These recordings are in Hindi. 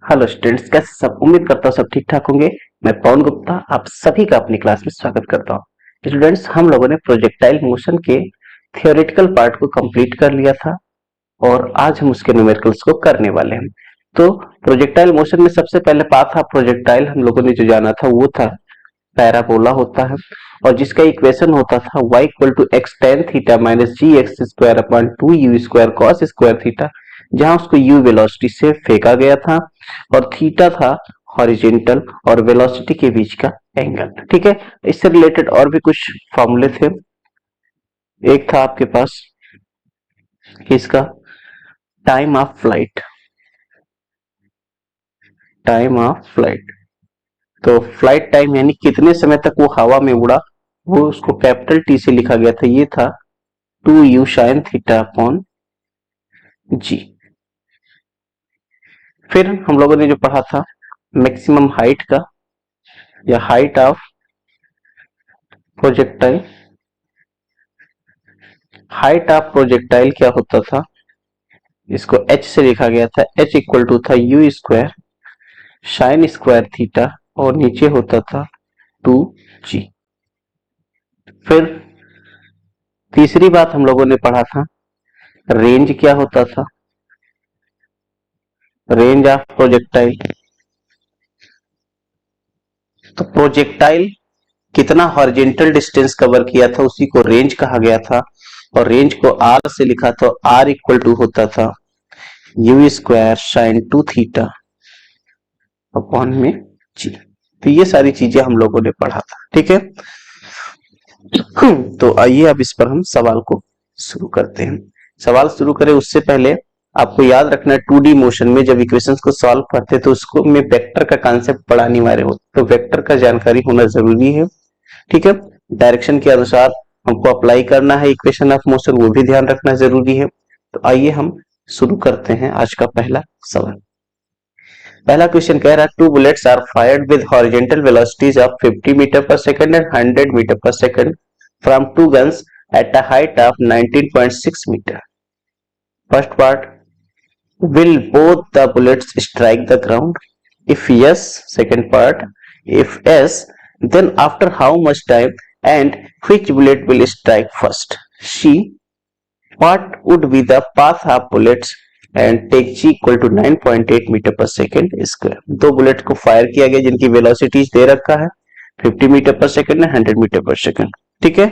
हेलो स्टूडेंट्स, कैसे सब? उम्मीद करता हूँ सब ठीक ठाक होंगे। मैं पवन गुप्ता आप सभी का अपनी क्लास में स्वागत करता हूँ। स्टूडेंट्स, हम लोगों ने प्रोजेक्टाइल मोशन के थियोरेटिकल पार्ट को कंप्लीट कर लिया था और आज हम उसके न्यूमेरिकल्स को करने वाले हैं। तो प्रोजेक्टाइल मोशन में सबसे पहले पाथ ऑफ प्रोजेक्टाइल हम लोगों ने जो जाना था वो था पैराबोला होता है और जिसका इक्वेशन होता था y equal to x tan theta minus g x square upon two u square cos square theta, जहां उसको u वेलोसिटी से फेंका गया था और थीटा था हॉरिजेंटल और वेलोसिटी के बीच का एंगल। ठीक है, इससे रिलेटेड और भी कुछ फॉर्मूले थे। एक था आपके पास इसका टाइम ऑफ फ्लाइट, तो फ्लाइट टाइम यानी कितने समय तक वो हवा में उड़ा, वो उसको कैपिटल टी से लिखा गया था, ये था 2u साइन थीटा अपॉन जी। फिर हम लोगों ने जो पढ़ा था मैक्सिमम हाइट का या height of projectile, height of projectile क्या होता था, इसको h से लिखा गया था, h इक्वल टू था u square sine square theta और नीचे होता था 2g। फिर तीसरी बात हम लोगों ने पढ़ा था रेंज क्या होता था, रेंज ऑफ प्रोजेक्टाइल। तो प्रोजेक्टाइल कितना हॉरिजेंटल डिस्टेंस कवर किया था उसी को रेंज कहा गया था और रेंज को r से लिखा था, r इक्वल टू होता था u square sign to theta upon में g। तो ये सारी चीजें हम लोगों ने पढ़ा था। ठीक है, तो आइए अब इस पर हम सवाल को शुरू करते हैं। सवाल शुरू करें उससे पहले आपको याद रखना है 2D मोशन में जब इक्वेशंस को सॉल्व करते हैं तो उसको में वेक्टर का कांसेप्ट बड़ा अनिवार्य होता है, तो वेक्टर का जानकारी होना जरूरी है। ठीक है, डायरेक्शन के अनुसार हमको अप्लाई करना है इक्वेशन ऑफ मोशन, वो भी ध्यान रखना जरूरी है। तो आइए हम शुरू करते हैं आज का पहला सवाल। पहला क्वेश्चन कह रहा है two bullets are fired with horizontal velocities of 50 metre per second and 100 metre per second from two guns at a height of 19.6 metre. First part, will both the bullets strike the ground? If yes, second part, if yes, then after how much time and which bullet will strike first? C, what would be the path of bullets and take g equal to 9.8 metre per second square. दो बुलेट को फायर किया गया जिनकी वेलोसिटीज दे रखा है 50 मीटर पर सेकेंड और 100 मीटर पर सेकेंड। ठीक है,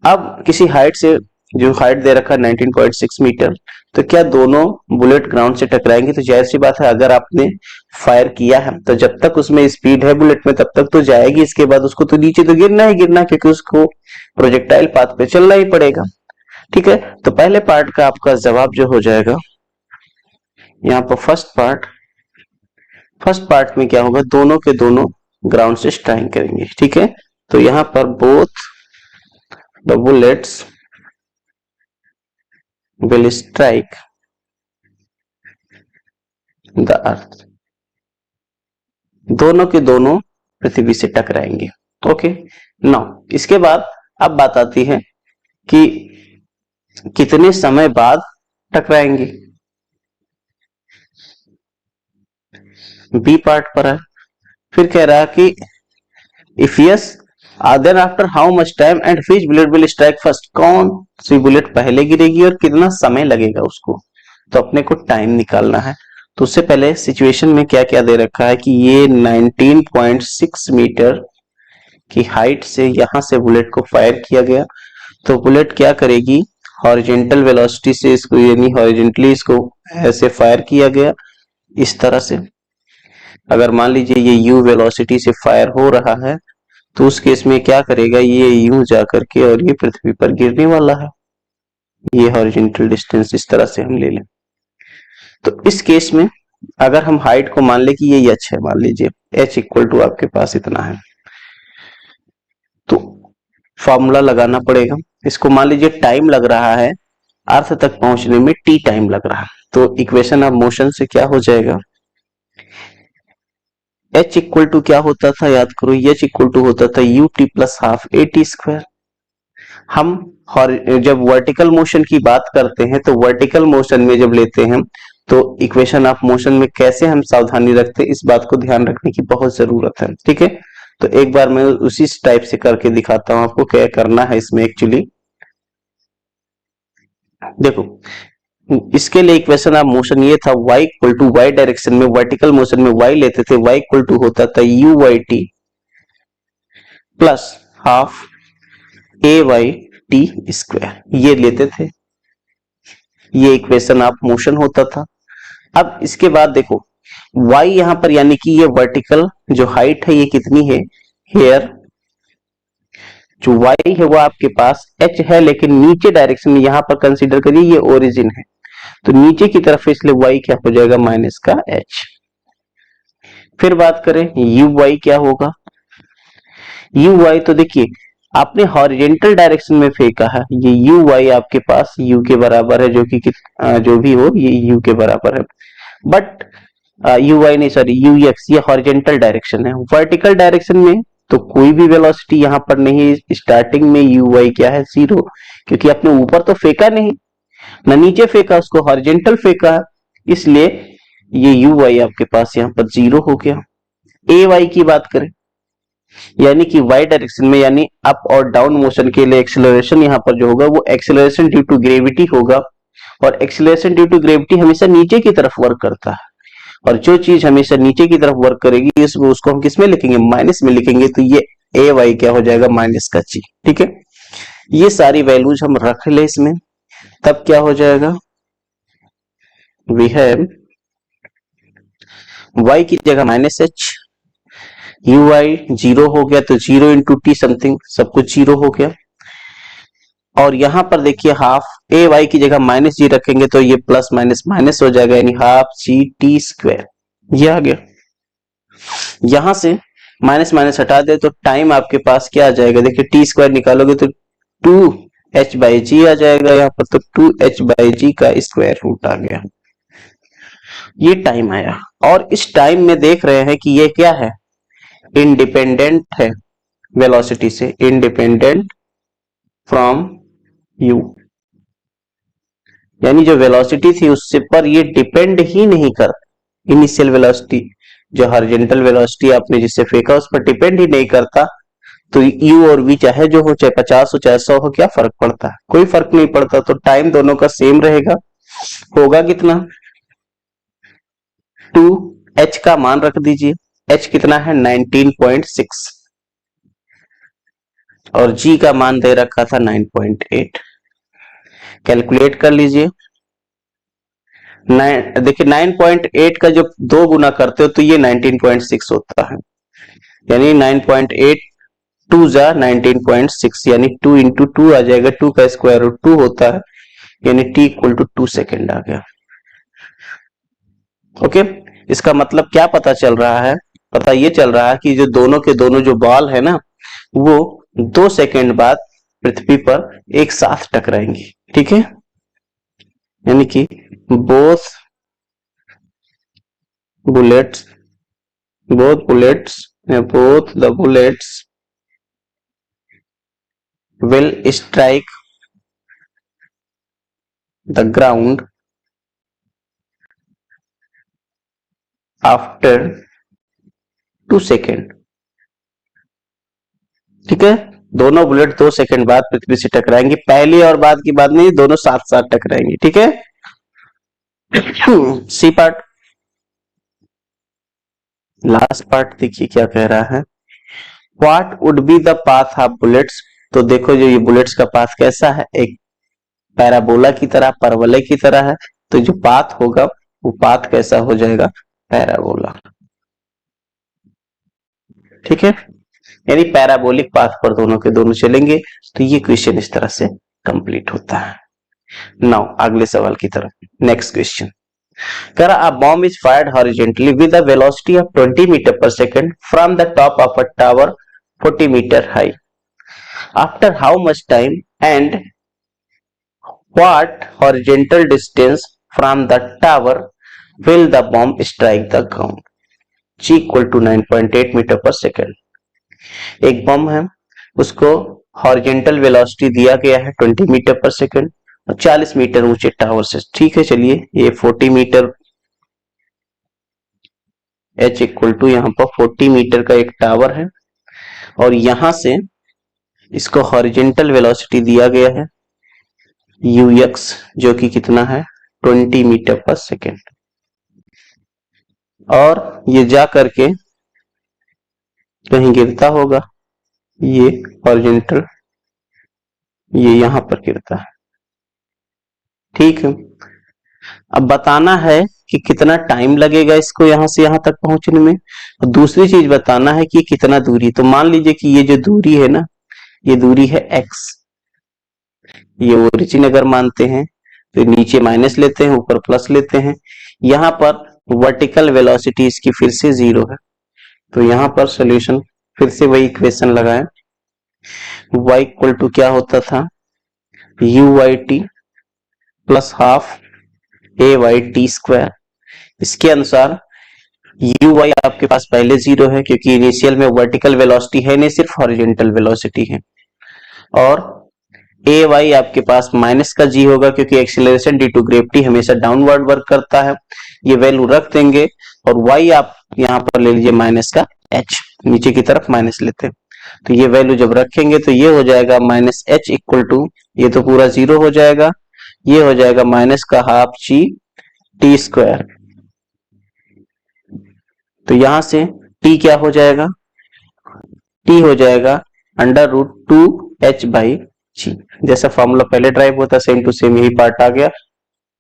अब किसी हाइट से, जो हाइट दे रखा है 19.6 मीटर, तो क्या दोनों बुलेट ग्राउंड से टकराएंगे? तो जाहिर सी बात है अगर आपने फायर किया है तो जब तक उसमें स्पीड है बुलेट में तब तक तो जाएगी, इसके बाद उसको तो नीचे तो गिरना ही गिरना, क्योंकि उसको प्रोजेक्टाइल पाथ पे चलना ही पड़ेगा। ठीक है, तो पहले पार्ट का आपका जवाब जो हो जाएगा यहाँ पर फर्स्ट पार्ट में क्या होगा, दोनों के दोनों ग्राउंड से स्ट्राइक करेंगे। ठीक है, तो यहाँ पर both the bullets will strike the earth, दोनों के दोनों पृथ्वी से टकराएंगे। ओके, नाउ इसके बाद अब बात आती है कि कितने समय बाद टकराएंगे। बी पार्ट पर है, फिर कह रहा है कि if yes then after how much time and which bullet will strike first, कौन सी बुलेट पहले गिरेगी और कितना समय लगेगा उसको। तो अपने को टाइम निकालना है, तो उससे पहले सिचुएशन में क्या क्या दे रखा है कि ये 19.6 मीटर की हाइट से यहां से बुलेट को फायर किया गया, तो बुलेट क्या करेगी, हॉरिजेंटल वेलोसिटी से इसको, यानी हॉरिजेंटली इसको ऐसे फायर किया गया इस तरह से। अगर मान लीजिए ये यू वेलोसिटी से फायर हो रहा है तो उस केस में क्या करेगा, ये यूं जा करके और ये पृथ्वी पर गिरने वाला है। ये हॉरिजॉन्टल डिस्टेंस इस तरह से हम ले लें, तो इस केस में अगर हम हाइट को मान ले कि ये h है, मान लीजिए h इक्वल टू आपके पास इतना है, तो फॉर्मूला लगाना पड़ेगा। इसको मान लीजिए टाइम लग रहा है अर्थ तक पहुंचने में, t टाइम लग रहा है, तो इक्वेशन ऑफ मोशन से क्या हो जाएगा, h इक्वल टू क्या होता था, याद करो, h इक्वल टू होता था ut plus half at square. हम जब वर्टिकल मोशन की बात करते हैं तो वर्टिकल मोशन में जब लेते हैं तो इक्वेशन ऑफ मोशन में कैसे हम सावधानी रखते हैं, इस बात को ध्यान रखने की बहुत जरूरत है। ठीक है, तो एक बार मैं उसी टाइप से करके दिखाता हूं आपको क्या करना है इसमें। एक्चुअली देखो, इसके लिए इक्वेशन ऑफ मोशन ये था, y equal to y direction में वर्टिकल मोशन में y लेते थे, y इक्वल टू होता था u y t plus half ए वाई टी स्क्वायर, ये लेते थे, ये इक्वेशन ऑफ मोशन होता था। अब इसके बाद देखो y यहां पर यानी कि ये वर्टिकल जो हाइट है ये कितनी है, हेयर जो y है वो आपके पास h है, लेकिन नीचे डायरेक्शन में यहां पर कंसीडर करिए ये ओरिजिन है, तो नीचे की तरफ इसलिए y क्या हो जाएगा माइनस का h। फिर बात करें uy क्या होगा, uy तो देखिए आपने हॉरिजेंटल डायरेक्शन में फेंका है, ये uy आपके पास u के बराबर है, जो कि जो भी हो ये u के बराबर है, बट uy नहीं सॉरी ux ये हॉरिजेंटल डायरेक्शन है। वर्टिकल डायरेक्शन में तो कोई भी वेलोसिटी यहां पर नहीं, स्टार्टिंग में uy क्या है जीरो, क्योंकि आपने ऊपर तो फेंका नहीं ना नीचे फेंका, उसको हॉरिजेंटल फेंका है, इसलिए ये uy आपके पास यहां पर जीरो हो गया। ay की बात करें यानी कि y डायरेक्शन में यानी अप और डाउन मोशन के लिए एक्सेलरेशन यहां पर जो होगा वो एक्सेलरेशन ड्यू टू ग्रेविटी होगा, और एक्सेलरेशन ड्यू टू ग्रेविटी हमेशा नीचे की तरफ वर्क करता है, और जो चीज हमेशा नीचे की तरफ वर्क करेगी उसको हम किस में लिखेंगे, माइनस में लिखेंगे, तो ये ए वाई क्या हो जाएगा माइनस का जी। ठीक है, ये सारी वैल्यूज हम रख ले इसमें, तब क्या हो जाएगा, वी हैव y की जगह minus h, u y zero हो गया तो जीरो इंटू टी समथिंग, सब कुछ जीरो हो गया, और यहां पर देखिए हाफ ए वाई की जगह माइनस जी रखेंगे तो ये प्लस माइनस माइनस हो जाएगा, यानी हाफ जी टी स्क्वायर, ये आ गया। यहां से माइनस माइनस हटा दे तो टाइम आपके पास क्या आ जाएगा, देखिए टी स्क्वायर निकालोगे तो 2h बाई जी आ जाएगा यहाँ पर, तो 2h बाई जी का स्क्वायर रूट आ गया, ये टाइम आया। और इस टाइम में देख रहे हैं कि ये क्या है, इंडिपेंडेंट है वेलोसिटी से, इंडिपेंडेंट फ्रॉम यू, यानी जो वेलोसिटी थी उससे पर ये डिपेंड ही नहीं कर, इनिशियल वेलोसिटी जो हॉरिजॉन्टल वेलोसिटी आपने जिससे फेंका उस पर डिपेंड ही नहीं करता, तो u और v चाहे जो हो, चाहे 50 हो चाहे 100 हो, क्या फर्क पड़ता है, कोई फर्क नहीं पड़ता, तो टाइम दोनों का सेम रहेगा। होगा कितना, 2h का मान रख दीजिए, h कितना है 19.6 और g का मान दे रखा था 9.8, कैलकुलेट कर लीजिए। देखिए 9.8 का जब 2 गुना करते हो तो ये 19.6 होता है, यानी 9.8 2 जा 19.6, यानी 2 इंटू 2 आ जाएगा, 2 का स्क्वायर रूट 2 होता है, यानी t इक्वल टू 2 सेकेंड आ गया। ओके, इसका मतलब क्या पता चल रहा है, पता ये चल रहा है कि जो दोनों के दोनों जो बॉल है ना वो 2 सेकेंड बाद पृथ्वी पर एक साथ टकराएंगी। ठीक है, यानी कि both bullets both the bullets will strike the ground after 2 second. ठीक है, दोनों बुलेट 2 सेकेंड बाद पृथ्वी से टकराएंगे, पहली और बाद की बात नहीं, दोनों साथ साथ टकराएंगे। ठीक है, सी पार्ट, लास्ट पार्ट देखिए क्या कह रहा है, what would be the path of bullets. तो देखो जो ये बुलेट्स का पाथ कैसा है, एक पैराबोला की तरह, परवलय की तरह है, तो जो पाथ होगा वो पाथ कैसा हो जाएगा, पैराबोला। ठीक है, यानी पैराबोलिक पाथ पर दोनों के दोनों चलेंगे, तो ये क्वेश्चन इस तरह से कंप्लीट होता है। नाउ अगले सवाल की तरफ, नेक्स्ट क्वेश्चन कह रहा, a bomb is fired horizontally with a velocity of 20 meter per second from the top of a tower 40 meter high. After how much time and what horizontal distance from the tower will the bomb strike the ground? G equal to 9.8 meter per second. एक बम है, उसको हॉरिजेंटल वेलोसिटी दिया गया है 20 मीटर पर सेकेंड, 40 मीटर ऊंचे टावर से। ठीक है, चलिए ये 40 मीटर h इक्वल टू यहाँ पर 40 मीटर का एक टावर है और यहां से इसको हॉरिजेंटल वेलोसिटी दिया गया है ux, जो कि कितना है 20 मीटर पर सेकेंड, और ये जा करके कहीं गिरता होगा, ये हॉरिजेंटल, ये यहां पर गिरता है। ठीक है, अब बताना है कि कितना टाइम लगेगा इसको यहां से यहां तक पहुंचने में, और दूसरी चीज बताना है कि कितना दूरी। तो मान लीजिए कि ये जो दूरी है ना, ये दूरी है x, ये ओरिजिन अगर मानते हैं तो नीचे माइनस लेते हैं, ऊपर प्लस लेते हैं। यहां पर वर्टिकल वेलोसिटी इसकी फिर से 0 है, तो यहां पर सॉल्यूशन फिर से वही इक्वेशन लगाएं, y इक्वल टू क्या होता था u y t plus half ए वाई टी स्क्वायर। इसके अनुसार u वाई आपके पास पहले 0 है क्योंकि इनिशियल में वर्टिकल वेलोसिटी है नहीं, सिर्फ हॉरिजॉन्टल वेलोसिटी है, और ए वाई आपके पास माइनस का जी होगा क्योंकि एक्सीलरेशन ड्यू टू ग्रेविटी हमेशा डाउनवर्ड वर्क करता है, ये वैल्यू रख देंगे, और वाई आप यहां पर ले लीजिए माइनस का एच, नीचे की तरफ माइनस लेते हैं, तो ये वैल्यू जब रखेंगे तो ये हो जाएगा माइनस एच इक्वल टू, ये तो पूरा 0 हो जाएगा, ये हो जाएगा माइनस का हाफ जी टी स्क्वायर। तो यहां से टी क्या हो जाएगा, टी हो जाएगा अंडर रूट 2h बाई जी, जैसा फॉर्मूला पहले ड्राइव होता सेम टू सेम यही पार्ट आ गया।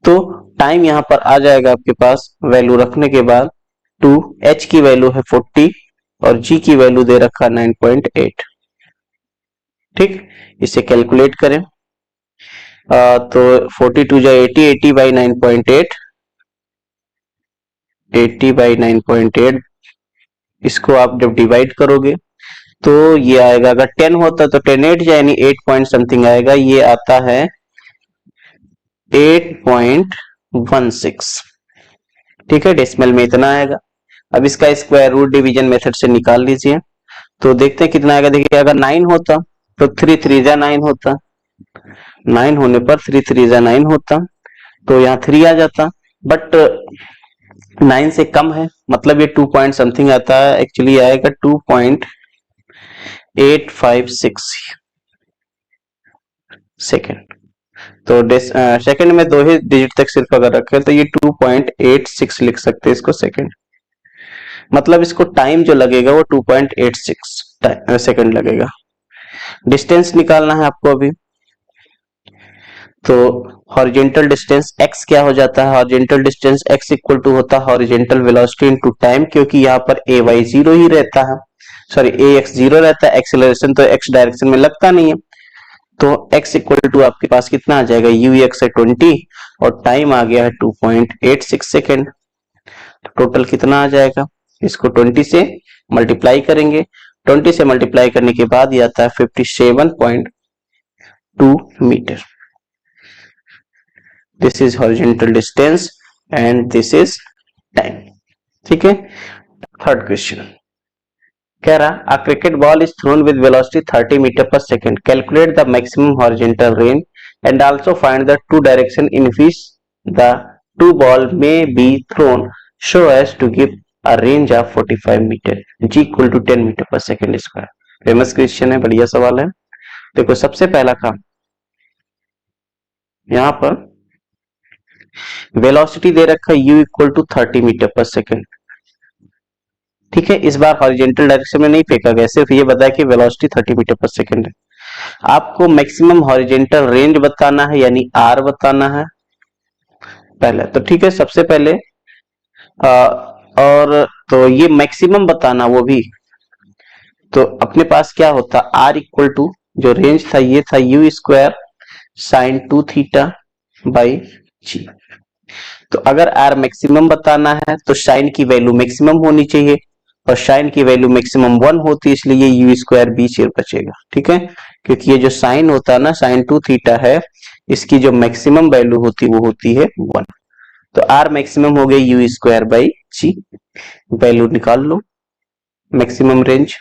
तो टाइम यहां पर आ जाएगा आपके पास वैल्यू रखने के बाद 2, h की वैल्यू है 40 और g की वैल्यू दे रखा 9.8। ठीक, इसे कैलकुलेट करें तो 42 जा 80, 80 बाई 9.8, 80 बाई 9.8, इसको आप जब डिवाइड करोगे तो ये आएगा, अगर 10 होता तो 10 8 यानी 8 पॉइंट समथिंग आएगा, ये आता है 8.16। ठीक है, डेसिमल में इतना आएगा। अब इसका स्क्वायर रूट डिवीजन मेथड से निकाल लीजिए तो देखते हैं कितना आएगा। देखिए अगर 9 होता तो 3 3 जा 9 होता, 9 होने पर 3 3 जा 9 होता, तो यहाँ 3 आ जाता, बट 9 से कम है, मतलब ये 2 पॉइंट समथिंग आता है, एक्चुअली आएगा 2.856 सेकेंड। तो सेकंड में 2 ही डिजिट तक सिर्फ अगर रखे तो ये 2.86 लिख सकते हैं इसको सेकंड, मतलब इसको टाइम जो लगेगा वो 2.86 सेकंड लगेगा। डिस्टेंस निकालना है आपको अभी, तो हॉरिजॉन्टल डिस्टेंस x क्या हो जाता है, horizontal distance x equal to होता है हॉरिजॉन्टल वेलोसिटी इनटू टाइम, क्योंकि यहाँ पर a y 0 ही रहता है, सॉरी a x 0 रहता है, एक्सीलरेशन तो x डायरेक्शन में लगता नहीं है, तो x इक्वल टू आपके पास कितना आ जाएगा, u x है 20 और टाइम आ गया है 2.86 सेकेंड। टोटल कितना आ जाएगा, इसको 20 से मल्टीप्लाई करेंगे, 20 से मल्टीप्लाई करने के बाद ये आता है 57.2 metre. This is horizontal distance and this is time. ठीक है, थर्ड क्वेश्चन कह रहा, a cricket ball is thrown with velocity 30 metre per second, calculate the maximum horizontal range and also find the two direction in which the two ball may be thrown so as to give a range of 45 metre, g equal to 10 metre per second square. Famous question है, बढ़िया सवाल है। देखो सबसे पहला काम, यहां पर वेलोसिटी दे रखा u equal to 30 metre per second. ठीक है, इस बार हॉरिजॉन्टल डायरेक्शन में नहीं फेंका गया, सिर्फ ये बताया कि वेलोसिटी 30 मीटर पर सेकेंड है। आपको मैक्सिमम हॉरिजॉन्टल रेंज बताना है यानी r बताना है पहले, तो ठीक है सबसे पहले और तो ये मैक्सिमम बताना, वो भी तो अपने पास क्या होता, r इक्वल टू जो रेंज था ये था u square sine 2 theta by g. तो अगर r मैक्सिमम बताना है तो साइन की वैल्यू मैक्सिमम होनी चाहिए, और साइन की वैल्यू मैक्सिमम 1 होती है, इसलिए ये u स्क्वायर बीच में बचेगा। ठीक है, क्योंकि ये जो साइन होता है ना, साइन 2 थीटा है, इसकी जो मैक्सिमम वैल्यू होती है वो होती है 1, तो r मैक्सिमम हो गया u square by g. Value निकाल लो मैक्सिमम रेंज,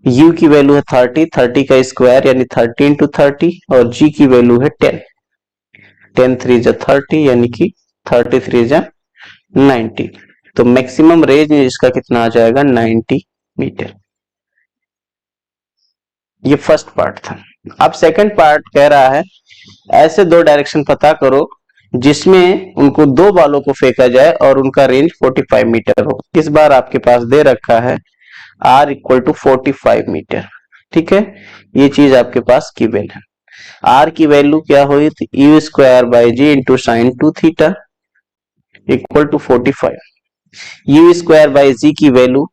u की वैल्यू है 30, 30 का स्क्वायर यानी 30 इंटू 30 और g की वैल्यू है 10, 10 3 जा 30 यानी कि 33 जा 90। तो मैक्सिमम रेंज इसका कितना आ जाएगा 90 मीटर। ये फर्स्ट पार्ट था। अब सेकंड पार्ट कह रहा है ऐसे दो डायरेक्शन पता करो जिसमें उनको दो बालों को फेंका जाए और उनका रेंज 45 मीटर हो। इस बार आपके पास दे रखा है r इक्वल टू 45 मीटर। ठीक है, ये चीज आपके पास गिवन है। r की वैल्यू क्या हुई थी, u square by g into sine 2 theta equal to 45। U square by g की वैल्यू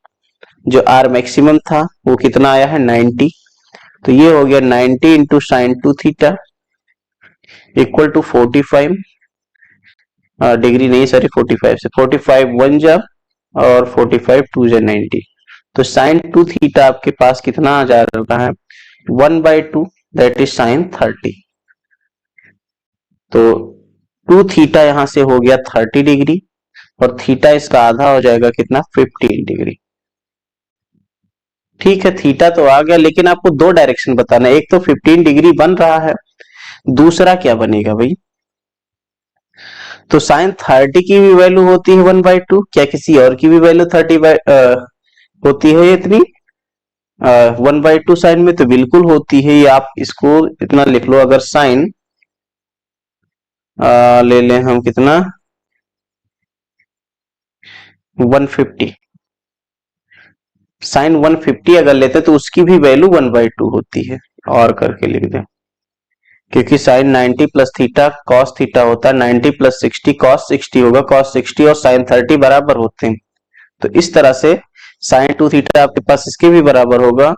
जो r मैक्सिमम था वो कितना आया है 90। तो ये हो गया 90 into sine 2 theta equal to 45 degree नहीं सॉरी 45 से 45 1 जा और 45 2 जा 90। तो साइन 2 थीटा आपके पास कितना आ जा रहा है 1/2 दैट इज साइन 30। तो 2 थीटा यहां से हो गया 30 डिग्री और थीटा इसका आधा हो जाएगा कितना 15 डिग्री। ठीक है, थीटा तो आ गया लेकिन आपको दो डायरेक्शन बताना है। एक तो 15 डिग्री बन रहा है, दूसरा क्या बनेगा भाई। तो साइन 30 की भी वैल्यू होती है 1/2, क्या किसी और की भी वैल्यू 30 होती है इतनी 1/2 साइन में? तो बिल्कुल होती है। ये आप इसको इतना लिख लो, अगर साइन ले लें हम कितना 150, साइन 150 अगर लेते तो उसकी भी वैल्यू 1/2 होती है। और करके लिख दें, क्योंकि sine 90 plus theta cos theta होता है, 90 प्लस 60 कॉस 60 होगा, कॉस 60 और साइन 30 बराबर होते हैं। तो इस तरह से साइन 2 थीटा आपके पास इसके भी बराबर होगा,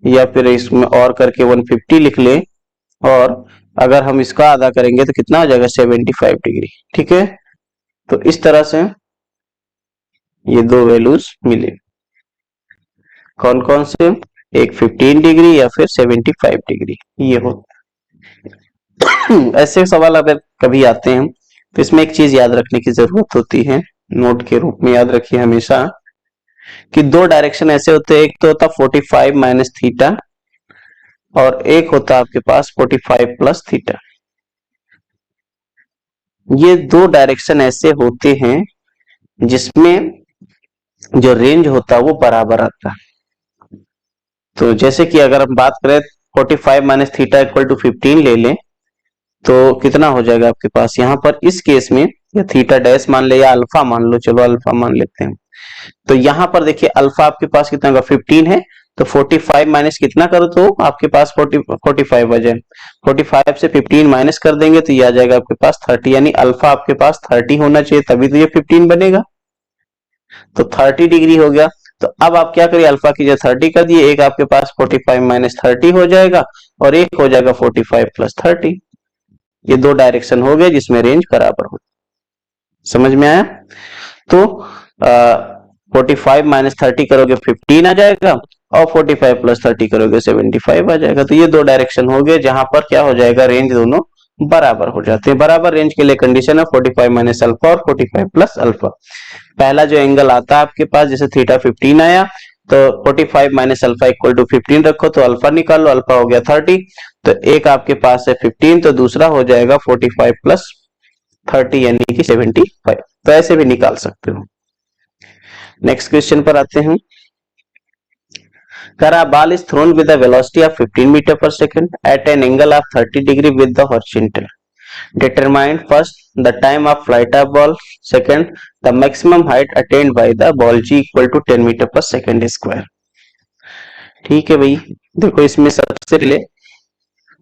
या फिर इसमें और करके 150 लिख ले और अगर हम इसका आधा करेंगे तो कितना आ जाएगा 75 डिग्री। ठीक है, तो इस तरह से ये दो वैल्यूज मिले। कौन कौन से, एक 15 डिग्री या फिर 75 डिग्री ये होता है। ऐसे सवाल अगर कभी आते हैं तो इसमें एक चीज याद रखने की जरूरत होती है, नोट के रूप में याद रखिए हमेशा कि दो डायरेक्शन ऐसे होते हैं, एक तो होता 45 माइनस थीटा और एक होता आपके पास 45 प्लस थीटा। ये दो डायरेक्शन ऐसे होते हैं जिसमें जो रेंज होता है वो बराबर आता है। तो जैसे कि अगर हम बात करें 45 माइनस थीटा इक्वल टू 15 ले लें तो कितना हो जाएगा आपके पास यहाँ पर इस केस में, या थीटा डैश मान ले या अल्फा मान लो, चलो अल्फा मान लेते हैं। तो यहाँ पर देखिए अल्फा आपके पास कितना होगा 15 है, तो 45 माइनस कितना करो तो आपके पास 45 बचे। 45 से 15 माइनस कर देंगे तो ये आ जाएगा आपके पास 30, यानी अल्फा आपके पास 30 होना चाहिए तभी तो ये 15 बनेगा। तो 30 डिग्री हो गया। तो अब आप क्या करिए, अल्फा की जगह 30 कर दिए, एक आपके पास 45 माइनस 30 हो जाएगा और एक हो जाएगा 45 प्लस 30। ये दो डायरेक्शन हो गए जिसमें रेंज बराबर हो। समझ में आया? तो 45 माइनस 30 करोगे 15 आ जाएगा और 45 प्लस 30 करोगे 75 आ जाएगा। तो ये दो डायरेक्शन हो गए जहां पर क्या हो जाएगा, रेंज दोनों बराबर हो जाते हैं। बराबर रेंज के लिए कंडीशन है 45 माइनस अल्फा और 45 प्लस अल्फा। पहला जो एंगल आता है आपके पास, जैसे थीटा 15 आया तो 45 माइनस अल्फा इक्वल टू 15 रखो तो अल्फा निकालो, अल्फा हो गया 30। तो एक आपके पास है 15 तो दूसरा हो जाएगा 45 प्लस 30 यानी कि 75। तो ऐसे भी निकाल सकते हो। नेक्स्ट क्वेश्चन पर आते हैं। करा ball is thrown with the velocity of 15 metre per second at an angle of 30 degree with the horizontal. Determine first the time of flight of ball, second the maximum height attained by the ball g equal to 10 metre per second square. ठीक है भाई, देखो इसमें सबसे पहले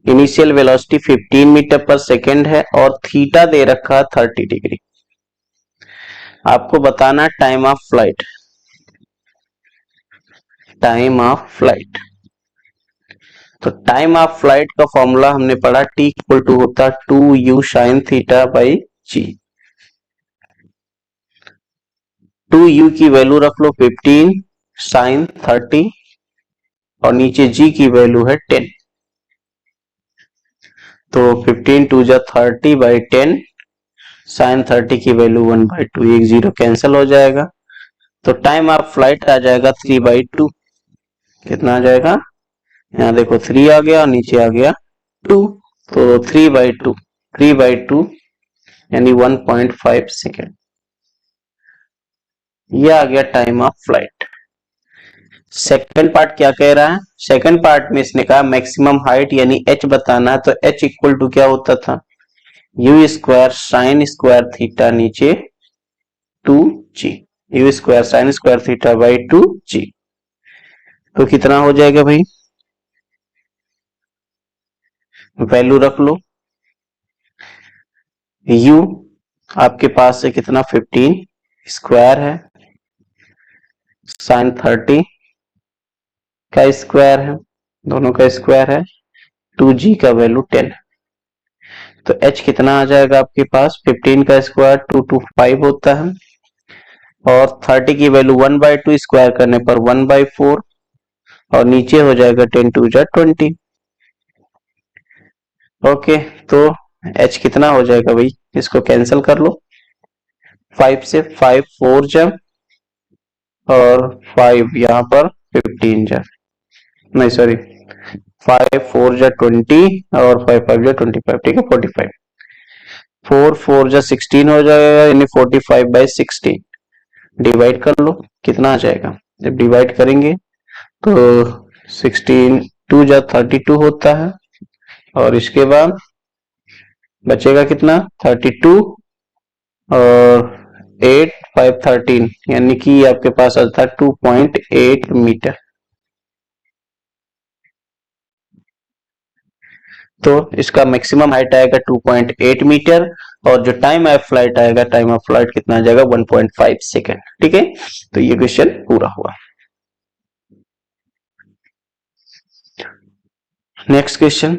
initial velocity 15 metre per second है और थीटा दे रखा 30 डिग्री। आपको बताना time of flight, time of flight. तो टाइम ऑफ फ्लाइट का फॉर्मूला हमने पढ़ा, टी इक्वल टू होता 2u sine theta by ji. 2u की वैल्यू रख लो 15 साइन 30 और नीचे g की वैल्यू है 10। तो 15 टू जा 30 बाई 10 साइन 30 की वैल्यू 1/2, एक जीरो कैंसिल हो जाएगा। तो टाइम ऑफ फ्लाइट आ जाएगा 3/2। कितना आ जाएगा, यहाँ देखो 3 आ गया और नीचे आ गया 2, तो 3/2 3/2 यानी 1.5 सेकेंड। ये आ गया time of flight. Second part क्या कह रहा है? सेकंड पार्ट में इसने कहा मैक्सिमम हाइट यानी h बताना है, तो h इक्वल टू क्या होता था? u square sine square theta नीचे 2g, u square sine square theta by 2g। तो कितना हो जाएगा भाई? वैल्यू रख लो। u आपके पास है कितना? 15 स्क्वायर है, साइन 30 का स्क्वायर है, दोनों का स्क्वायर है, 2g का वैल्यू 10। तो h कितना आ जाएगा आपके पास? 15 का स्क्वायर 225 होता है, और 30 की वैल्यू 1/2 स्क्वायर करने पर 1/4, और नीचे हो जाएगा 10 2 जा 20। ओके, तो h कितना हो जाएगा भाई? इसको कैंसिल कर लो, 5 से 5 4 जा, और 5 यहाँ पर 15 जा, नहीं सॉरी 5 4 जा 20 और 5 5 जा 25, ठीक है 45। 4 4 जा 16 हो जाएगा यानी 45/16। डिवाइड कर लो, कितना आ जाएगा? जब डिवाइड करेंगे तो 16 2 जा 32 होता है, और इसके बाद बचेगा कितना? 32 और 8 5 13 यानी कि आपके पास आता है 2.8 मीटर। तो इसका मैक्सिमम हाइट आएगा 2.8 मीटर, और जो टाइम ऑफ फ्लाइट आएगा, टाइम ऑफ फ्लाइट कितना आ जाएगा? 1.5 सेकेंड। ठीक है, तो ये क्वेश्चन पूरा हुआ। Next question,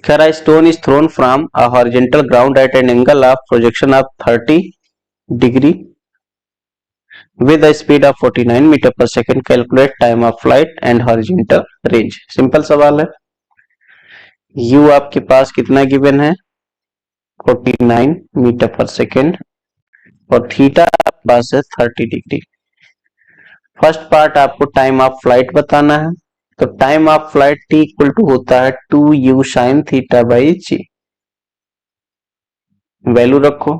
a stone is thrown from a horizontal ground at an angle of projection of 30 degree with a speed of 49 metre per second, calculate time of flight and horizontal range. Simple सवाल है। u आपके पास कितना गिवन है? 49 मीटर पर सेकेंड, और थीटा आपके पास है 30 डिग्री। फर्स्ट पार्ट आपको टाइम ऑफ फ्लाइट बताना है, तो time of flight t equal to होता है 2u sine theta by g। Value रखो,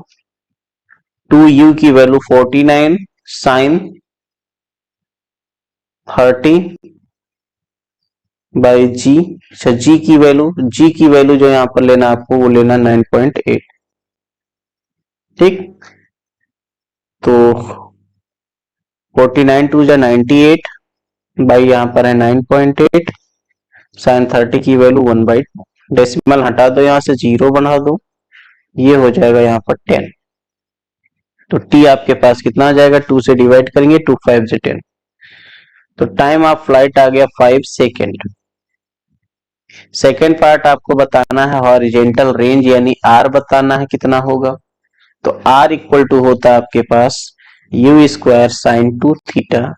2u की वैल्यू 49 साइन 30 बाई g। अच्छा, g की वैल्यू जो यहां पर लेना आपको, वो लेना 9.8। ठीक, तो 49 2 जा 98 बाई यहां पर है 9.8, साइन 30 की वैल्यू 1/2। डेसिमल हटा दो, यहां से 0 बना दो, ये हो जाएगा यहां पर 10। तो t आपके पास कितना आ जाएगा? 2 से डिवाइड करेंगे, 2 5 से 10, तो टाइम ऑफ फ्लाइट आ गया 5 सेकेंड। सेकेंड पार्ट आपको बताना है हॉरिजेंटल रेंज यानी r बताना है कितना होगा। तो r इक्वल टू होता है आपके पास u स्क्वायर साइन 2 थीटा,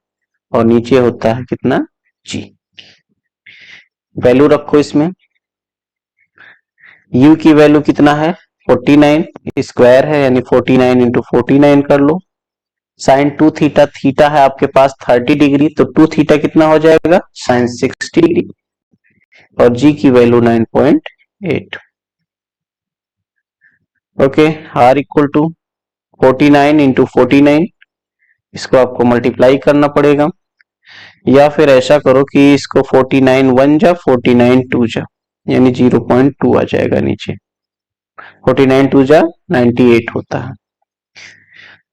और नीचे होता है कितना? g। वैल्यू रखो इसमें, u की वैल्यू कितना है? 49 स्क्वायर है यानी 49 इंटू 49 कर लो, साइन 2 थीटा, थीटा है आपके पास 30 डिग्री, तो 2 थीटा कितना हो जाएगा? साइन 60 डिग्री, और g की value 9.8। Okay, r equal to 49 into 49, इसको आपको मल्टीप्लाई करना पड़ेगा, या फिर ऐसा करो कि इसको 49 1 जा 49 2 जा यानी 0.2 आ जाएगा नीचे, 49 2 जा 98 होता है।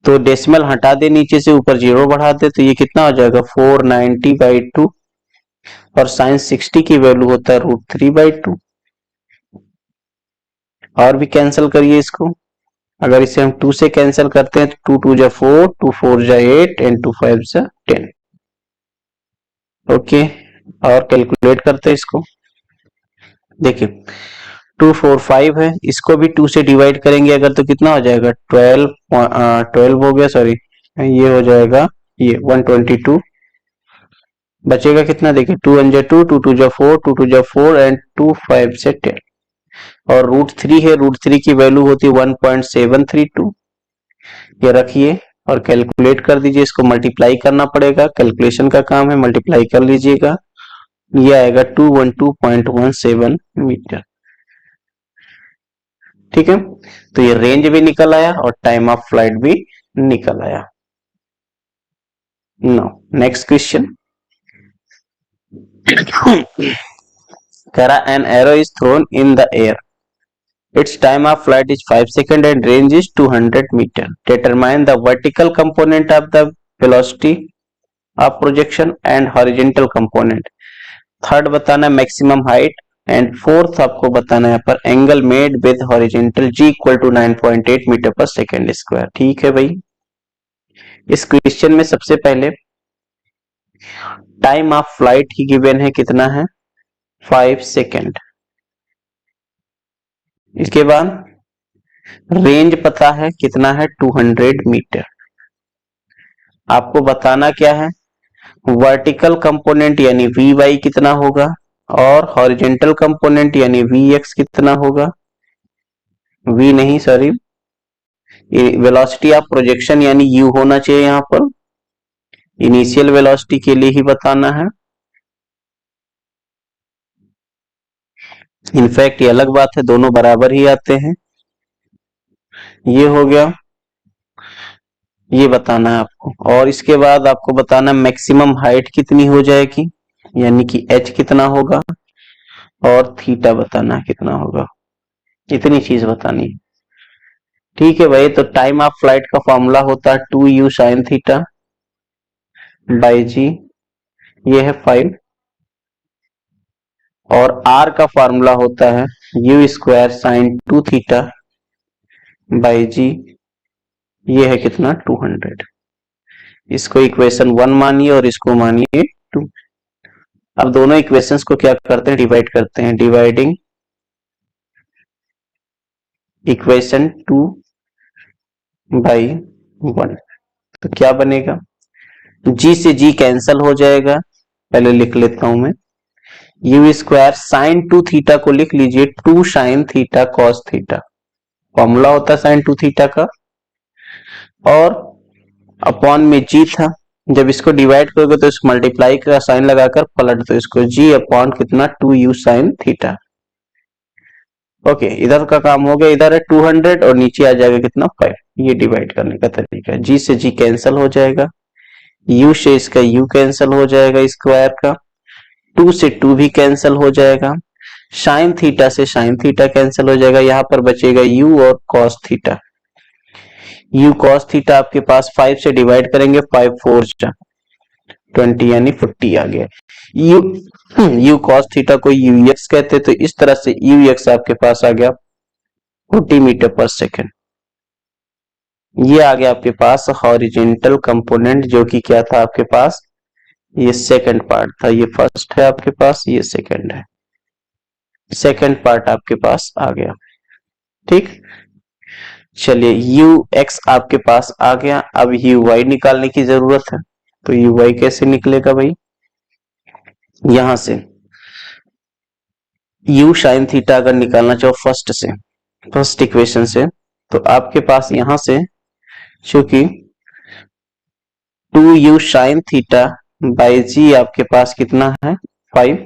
तो डेसिमल हटा दे नीचे से, ऊपर 0 बढ़ा दे, तो ये कितना हो जाएगा? 490/2, और साइन 60 की वैल्यू होता है √3/2। और भी कैंसिल करिए इसको, अगर इसे हम 2 से कैंसिल करते हैं तो 2 2 जा 4, 2 4 जा 8 एंड 2 5 जा 10। ओके, और कैलकुलेट करते हैं इसको। देखिए 2 4 5 है, इसको भी 2 से डिवाइड करेंगे अगर, तो कितना हो जाएगा? 12 हो गया, सॉरी ये हो जाएगा ये 122। बचेगा कितना? देखिए 2 1 जा 2, 2 2 जा 4, 2 2 जा 4 एंड 2 5 से 10, और √3 है, √3 की वैल्यू होती है 1.732। ये रखिए और कैलकुलेट कर दीजिए, इसको मल्टीप्लाई करना पड़ेगा, कैलकुलेशन का काम है, मल्टीप्लाई कर लीजिएगा, ये आएगा 212.17 मीटर। ठीक है, तो ये रेंज भी निकल आया और टाइम ऑफ फ्लाइट भी निकल आया। नो नेक्स्ट क्वेश्चन, करा an arrow is thrown in the air, its time of flight is 5 seconds and range is 200 meter. Determine the vertical component of the velocity of projection and horizontal component. Third बताना मैक्सिमम हाइट एंड फोर्थ आपको बताना है यहाँ पर angle made with horizontal g equal to 9.8 metre per second square. ठीक है भाई, इस क्वेश्चन में सबसे पहले टाइम ऑफ फ्लाइट ही गिवन है, कितना है 5 सेकेंड। इसके बाद रेंज पता है कितना है 200 मीटर। आपको बताना क्या है, वर्टिकल कंपोनेंट यानी वी वाई कितना होगा और हॉरिजेंटल कंपोनेंट यानी वी एक्स कितना होगा, वी नहीं सॉरी, वेलोसिटी ऑफ प्रोजेक्शन यानी यू होना चाहिए यहां पर, इनिशियल वेलोसिटी के लिए ही बताना है। इनफैक्ट ये अलग बात है, दोनों बराबर ही आते हैं। ये हो गया, ये बताना है आपको। और इसके बाद आपको बताना मैक्सिमम हाइट कितनी हो जाएगी, यानी कि h कितना होगा और थीटा बताना कितना होगा, इतनी चीज बतानी है। ठीक है भाई, तो टाइम ऑफ फ्लाइट का फॉर्मूला होता है 2u sine theta by g, ये है 5, और r का फॉर्मूला होता है u square sine 2 theta by g, ये है कितना 200। इसको इक्वेशन 1 मानिए और इसको मानिए 2। अब दोनों इक्वेशंस को क्या करते हैं, डिवाइड करते हैं, डिवाइडिंग इक्वेशन 2 बाई 1, तो क्या बनेगा, g से g कैंसल हो जाएगा, पहले लिख लेता हूं मैं, u स्क्वायर साइन 2 थीटा को लिख लीजिए 2 sine theta cos theta, formula होता है साइन 2 थीटा का, और अपॉन में g था, जब इसको डिवाइड करोगे तो इसको मल्टीप्लाई का साइन लगाकर पलट दो इसको, g अपॉन कितना 2u साइन थीटा। ओके, इधर का काम हो गया, इधर है 200 और नीचे आ जाएगा कितना 5, ये डिवाइड करने का तरीका है। g से g कैंसल हो जाएगा, u से इसका u कैंसल हो जाएगा स्क्वायर का, 2 से 2 भी कैंसल हो जाएगा, साइन थीटा से साइन थीटा कैंसल हो जाएगा, यहाँ पर बचेगा u और cos theta. u cos theta आपके पास 5 से डिवाइड करेंगे, 5 4 20 यानी 40 आ गया। u cos थीटा को ux कहते, तो इस तरह से ux आपके पास आ गया 40 मीटर पर सेकेंड। ये आ गया आपके पास हॉरिजेंटल कंपोनेंट, जो कि क्या था आपके पास, ये सेकंड पार्ट था, ये फर्स्ट है आपके पास, ये सेकंड है, सेकंड पार्ट आपके पास आ गया। ठीक, चलिए यू एक्स आपके पास आ गया, अब यू वाई निकालने की जरूरत है, तो यू वाई कैसे निकलेगा भाई, यहां से यू साइन थीटा अगर निकालना चाहो फर्स्ट से, फर्स्ट इक्वेशन से, तो आपके पास यहां से चूंकि 2u साइन थीटा बाई जी आपके पास कितना है 5,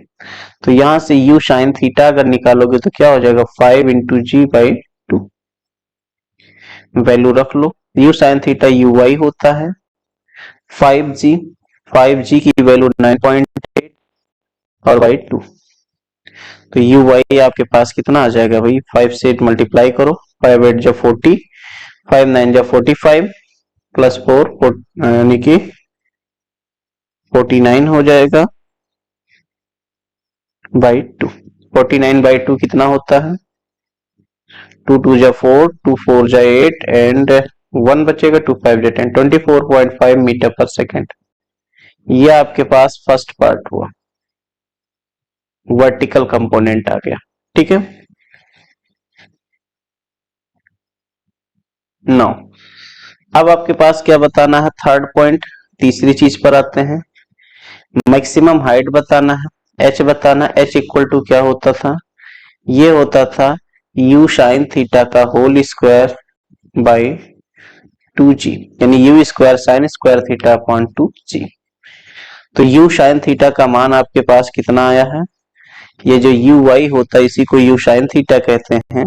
तो यहां से u साइन थीटा अगर निकालोगे तो क्या हो जाएगा 5 इंटू जी बाई 2, वैल्यू रख लो, u sine theta U Y होता है 5g, 5g की वैल्यू 9.8 और बाई 2, तो यू वाई आपके पास कितना आ जाएगा भाई, 5 से मल्टीप्लाई करो, 5 8 जा 40, 5 9 जा 45 प्लस 4 यानी कि 49 हो जाएगा बाई 2, 49 बाई 2 कितना होता है, 2 2 जा 4, 2 4 जा 8 एंड 1 बचेगा, 2 5 जा 10, 24.5 मीटर पर सेकेंड। ये आपके पास फर्स्ट पार्ट हुआ, वर्टिकल कंपोनेंट आ गया। ठीक है, नो अब आपके पास क्या बताना है, थर्ड पॉइंट, तीसरी चीज पर आते हैं, मैक्सिमम हाइट बताना है, h बताना, h इक्वल टू क्या होता था, ये होता था u साइन थीटा का होल स्क्वायर बाई 2g, यानी u square sine square theta upon 2g। तो u साइन थीटा का मान आपके पास कितना आया है, ये जो u y होता है इसी को u साइन थीटा कहते हैं,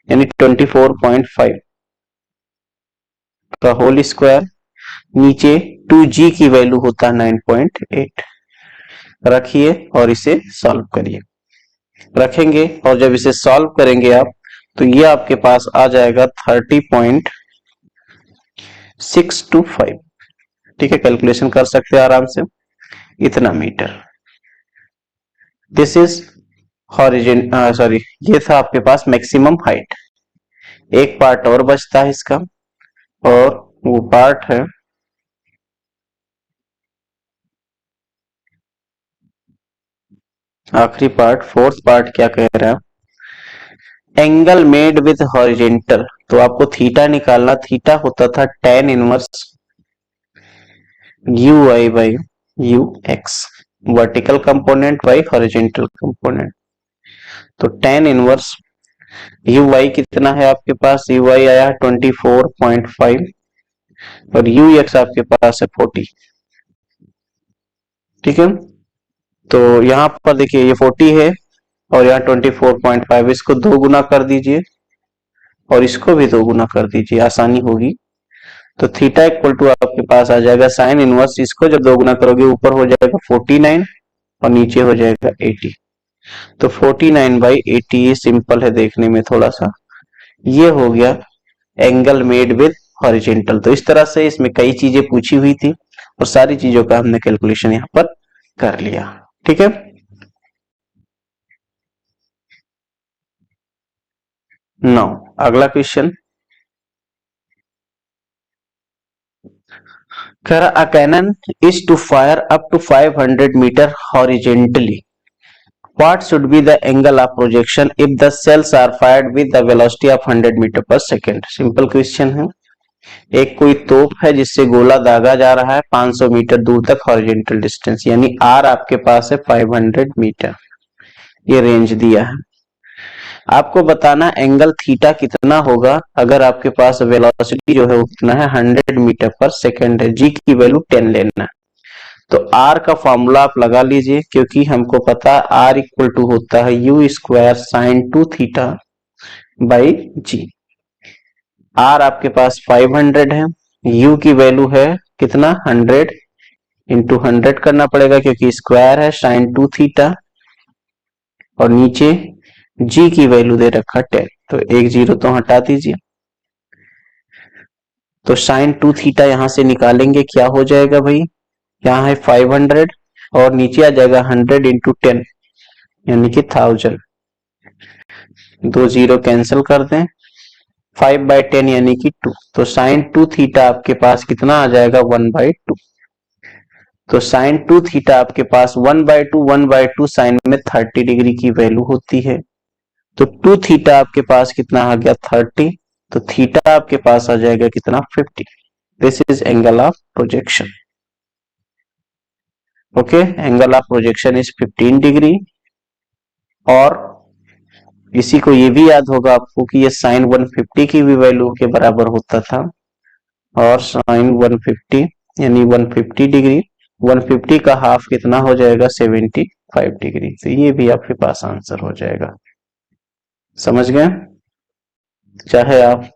यानी 24.5 का होल स्क्वायर, नीचे 2g की वैल्यू होता है 9.8। रखिए और इसे सॉल्व करिए। रखेंगे और जब इसे सॉल्व करेंगे आप, तो ये आपके पास आ जाएगा 30.625। ठीक है, कैलकुलेशन कर सकते हैं आराम से, इतना मीटर। दिस इज हॉरिजॉन्टल, सॉरी, ये था आपके पास मैक्सिमम हाइट। एक पार्ट और बचता है इसका, और वो पार्ट है आखिरी पार्ट, फोर्थ पार्ट। क्या कह रहा है? Angle made with horizontal. तो आपको थीटा निकालना, थीटा होता था tan inverse you I by you x, vertical component by horizontal component. तो tan इनवर्स यू वाई कितना है आपके पास? यू वाई आया 24.5 और यू एक्स आपके पास है 40। ठीक है, तो यहां पर देखिए ये 40 है और यहाँ 24.5, इसको 2 गुना कर दीजिए और इसको भी 2 गुना कर दीजिए, आसानी होगी। तो थीटा इक्वल टू आपके पास आ जाएगा साइन इनवर्स, इसको जब 2 गुना करोगे ऊपर हो जाएगा 49 और नीचे हो जाएगा 80। तो 49/80, ये सिंपल है देखने में थोड़ा सा। ये हो गया एंगल मेड विद हॉरिजेंटल। तो इस तरह से इसमें कई चीजें पूछी हुई थी और सारी चीजों का हमने कैलकुलेशन यहाँ पर कर लिया। ठीक है, नाउ अगला क्वेश्चन कह रहा, a cannon is to fire up to 500 meter horizontally. What should be the angle of projection if the shells are fired with the velocity of 100 meter per second? Simple question है। एक कोई तोप है जिससे गोला दागा जा रहा है 500 मीटर दूर तक हॉरिजॉन्टल डिस्टेंस, यानी आर आपके पास है 500 मीटर, ये रेंज दिया है। आपको बताना एंगल थीटा कितना होगा अगर आपके पास वेलोसिटी जो है वो कितना है 100 मीटर पर सेकेंड है, जी की वैल्यू 10 लेना है। तो आर का फॉर्मूला आप लगा लीजिए, क्योंकि हमको पता है आर इक्वल टू होता है U square sine 2 theta by G. R आपके पास 500 है, यू की वैल्यू है कितना 100 इंटू 100 करना पड़ेगा क्योंकि स्क्वायर है साइन 2 थीटा, और नीचे जी की वैल्यू दे रखा 10, तो एक जीरो तो हटा दीजिए। तो साइन 2 थीटा यहां से निकालेंगे, क्या हो जाएगा भाई? यहाँ है 500 और नीचे आ जाएगा 100 इंटू 10 यानी कि 1000। 2 जीरो कैंसिल कर दें, 5/10 यानी कि 2। तो साइन 2 थीटा आपके पास कितना आ जाएगा 1/2। तो साइन 2 थीटा आपके पास 1/2, 1/2 साइन में 30 डिग्री की वैल्यू होती है। तो 2 थीटा आपके पास कितना आ गया 30, तो थीटा आपके पास आ जाएगा कितना 50। This is angle of projection. Okay, angle of projection is 15 degree. और इसी को ये भी याद होगा आपको कि ये साइन 150 की भी वैल्यू के बराबर होता था, और साइन 150 यानी 150 डिग्री, 150 का हाफ कितना हो जाएगा 75 डिग्री। तो ये भी आपके पास आंसर हो जाएगा। समझ गए? चाहे आप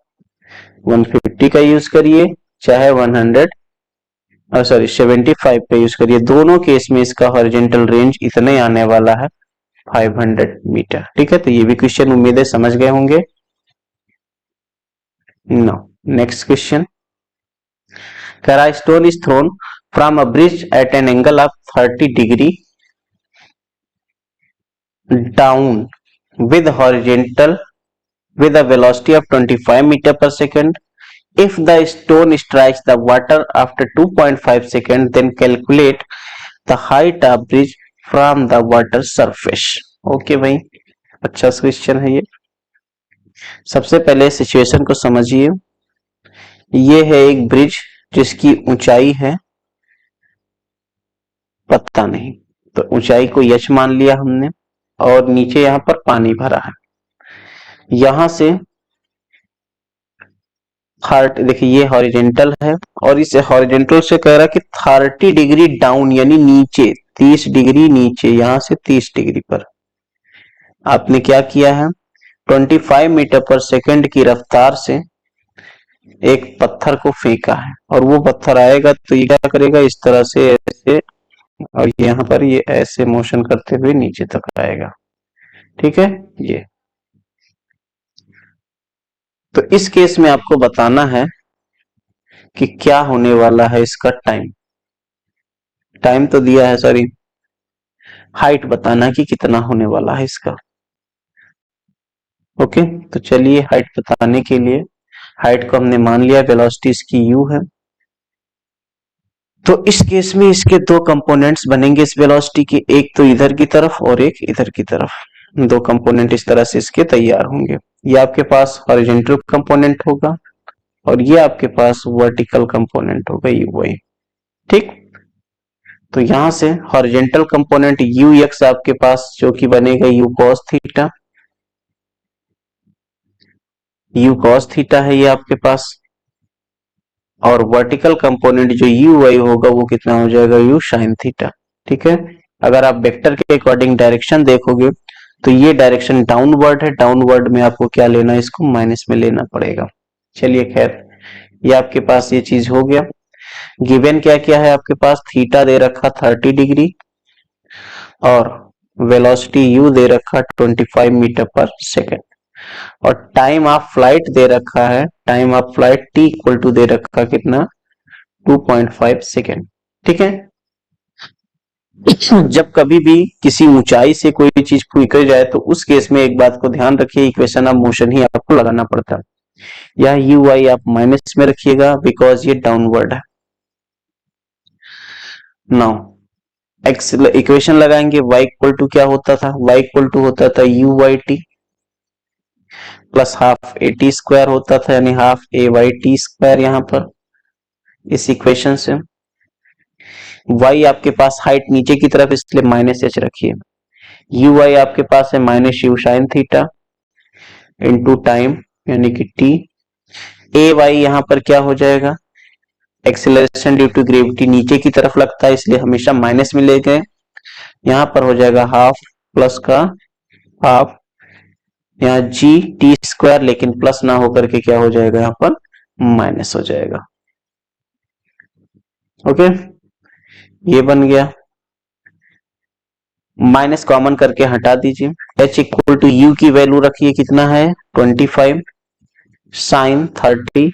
150 का यूज करिए, चाहे 75 का यूज करिए, दोनों केस में इसका हॉरिजॉन्टल रेंज इतने आने वाला है 500 मीटर। ठीक है, तो ये भी क्वेश्चन उम्मीद है समझ गए होंगे। नो, नेक्स्ट क्वेश्चन कह रहा, stone is thrown from a bridge at an angle of 30 degree down with horizontal with a velocity of 25 meter per second. If the stone strikes the water after 2.5 seconds, then calculate the height of bridge from the water surface. Okay भाई, अच्छा क्वेश्चन है ये। सबसे पहले सिचुएशन को समझिए। ये है एक ब्रिज जिसकी ऊंचाई है पता नहीं, तो ऊंचाई को यच मान लिया हमने, और नीचे यहाँ पर पानी भरा है। यहां से 30, देखिए ये हॉरिजेंटल है और इस हॉरिजेंटल से कह रहा कि 30 डिग्री डाउन यानी नीचे, 30 डिग्री नीचे, यहां से 30 डिग्री पर आपने क्या किया है 25 मीटर पर सेकंड की रफ्तार से एक पत्थर को फेंका है और वो पत्थर आएगा तो ये क्या करेगा, इस तरह से ऐसे, और यहाँ पर ये ऐसे मोशन करते हुए नीचे तक आएगा। ठीक है, ये तो इस केस में आपको बताना है कि क्या होने वाला है इसका टाइम। टाइम तो दिया है, सॉरी, हाइट बताना कि कितना होने वाला है इसका। ओके, तो चलिए हाइट बताने के लिए, हाइट को हमने मान लिया वेलोसिटी इसकी u है, तो इस केस में इसके दो कंपोनेंट्स बनेंगे इस वेलोसिटी के, एक तो इधर की तरफ और एक इधर की तरफ। दो कंपोनेंट इस तरह से इसके तैयार होंगे। ये आपके पास हॉरिजॉन्टल कंपोनेंट होगा और ये आपके पास वर्टिकल कंपोनेंट होगा uy। ठीक, तो यहां से हॉरिजॉन्टल कंपोनेंट ux आपके पास जो कि बनेगा u cos theta, u cos theta है ये आपके पास, और वर्टिकल कंपोनेंट जो uy होगा वो कितना हो जाएगा, u sin थीटा। ठीक है, अगर आप वेक्टर के अकॉर्डिंग डायरेक्शन देखोगे तो ये डायरेक्शन डाउनवर्ड है, डाउनवर्ड में आपको क्या लेना है, इसको माइनस में लेना पड़ेगा। चलिए खैर, ये आपके पास ये चीज हो गया। गिवन क्या क्या है आपके पास, थीटा दे रखा 30 डिग्री और वेलोसिटी u दे रखा 25 मीटर पर सेकेंड, और टाइम ऑफ फ्लाइट दे रखा है, time of flight t equal to दे रखा कितना, 2.5 सेकेंड। ठीक है, जब कभी भी किसी ऊंचाई से कोई चीज फेंकी जाए तो उस केस में एक बात को ध्यान रखिए, इक्वेशन ऑफ मोशन ही आपको लगाना पड़ता है। यह uy आप माइनस में रखिएगा बिकॉज ये डाउनवर्ड है। नाउ इक्वेशन लगाएंगे, y इक्वल टू क्या होता था, y इक्वल टू होता था u by T plus half A T square होता था, यानी half A by T square. यहाँ पर इस इक्वेशन से y आपके पास हाइट नीचे की तरफ इसलिए माइनस एच रखिए, uy आपके पास है minus you sine theta into time यानी कि t। ए वाई यहाँ पर क्या हो जाएगा, एक्सेलरेशन ड्यू टू ग्रेविटी नीचे की तरफ लगता है इसलिए हमेशा माइनस में ले गए, यहाँ पर हो जाएगा हाफ प्लस का हाफ, यहाँ जी टी स्क्वायर, लेकिन प्लस ना होकर के क्या हो जाएगा, यहाँ पर माइनस हो जाएगा। ओके, ये बन गया, माइनस कॉमन करके हटा दीजिए। h इक्वल टू यू की वैल्यू रखिए कितना है, 25 sine 30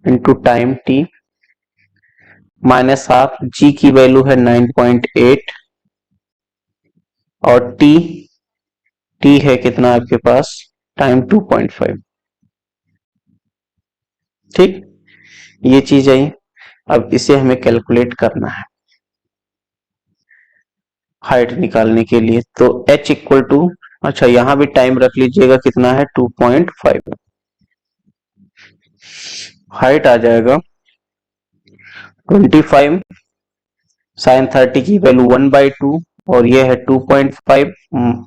into time t minus half, g की वैल्यू है 9.8 और t है कितना आपके पास, टाइम 2.5। ठीक, ये चीज आई। अब इसे हमें कैलकुलेट करना है हाइट निकालने के लिए, तो h इक्वल टू, अच्छा यहां भी टाइम रख लीजिएगा कितना है, 2.5। हाइट आ जाएगा 25 साइन 30 की वैल्यू 1/2 और ये है 2.5,